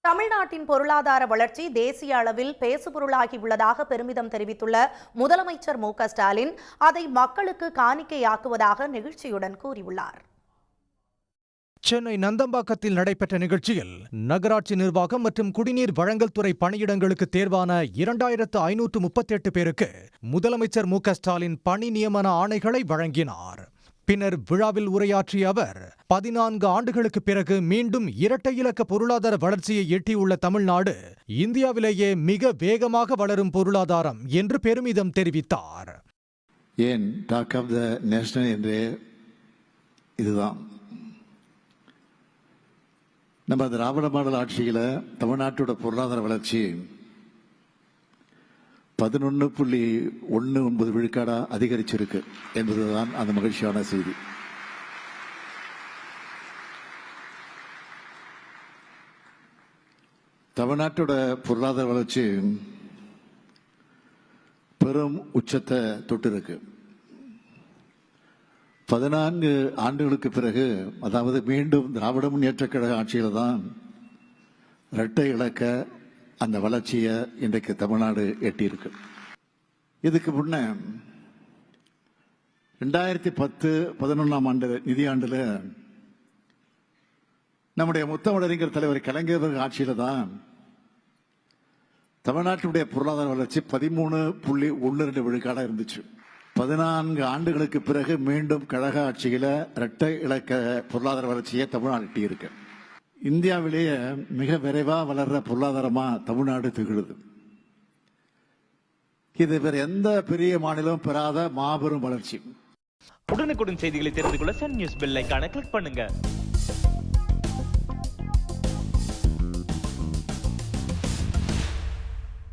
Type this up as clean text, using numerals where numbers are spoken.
தமிழ்நாட்டின் பொருளாதார வளர்ச்சி தேசிய அளவில் பேசுபொருளாகியுள்ளதாக பெருமிதம் தெரிவித்துள்ள முதலமைச்சர் மு.க.ஸ்டாலின் அதை மக்களுக்கு காணிக்கையாக்குவதாக நெகிழ்ச்சியுடன் கூறியுள்ளார். சென்னை நந்தம்பாக்கத்தில் நடைபெற்ற நிகழ்ச்சியில் நகராட்சி நிர்வாகம் மற்றும் குடிநீர் வழங்கல் துறை பணியிடங்களுக்கு தேர்வான 2538 பேருக்கு முதலமைச்சர் மு.க.ஸ்டாலின் பணி நியமன ஆணைகளை வழங்கினார். பின்னர் விழாவில் உரையாற்றிய அவர் 14 ஆண்டுகளுக்கு பிறகு மீண்டும் இரட்டை இலக்க பொருளாதார வளர்ச்சியை எட்டியுள்ள தமிழ்நாடு இந்தியாவிலேயே மிக வேகமாக வளரும் பொருளாதாரம் என்று பெருமிதம் தெரிவித்தார். ஏன் டாக் ஆஃப் த நேஷனல் என்றே இதுதான். நம்ம திராவிட மாடல் ஆட்சியில தமிழ்நாட்டோட பொருளாதார வளர்ச்சி 11.19 விழுக்காடா அதிகரிச்சிருக்கு என்பதுதான் அந்த மகிழ்ச்சியான செய்தி. தமிழ்நாட்டோட பொருளாதார வளர்ச்சி பெரும் உச்சத்தை தொட்டிருக்கு. 14 ஆண்டுகளுக்கு பிறகு, அதாவது மீண்டும் திராவிட முன்னேற்ற கழக ஆட்சியில தான் இரட்டை இலக்க அந்த வளர்ச்சியை இன்றைக்கு தமிழ்நாடு எட்டியிருக்கு. இதுக்கு முன்ன 2010-11 ஆண்டு நிதியாண்டுல நம்முடைய முத்தமிழறிஞர் தலைவர் கலைஞர் ஆட்சியில தான் தமிழ்நாட்டுடைய பொருளாதார வளர்ச்சி 13.12 விழுக்காடா இருந்துச்சு. 14 ஆண்டுகளுக்கு பிறகு மீண்டும் கழக ஆட்சியில இரட்டை இலக்க பொருளாதார வளர்ச்சியை தமிழ்நாடு எட்டியிருக்கு. இந்தியாவிலேயே மிக விரைவா வளர்ற பொருளாதாரமா தமிழ்நாடு திகழுது. இது வேற எந்த பெரிய மாநிலம் பெறாத மாபெரும் வளர்ச்சி. உடனுக்குடன் செய்திகளை தெரிந்து கொள்ள சன் நியூஸ் பெல் ஐகானை கிளிக் பண்ணுங்க.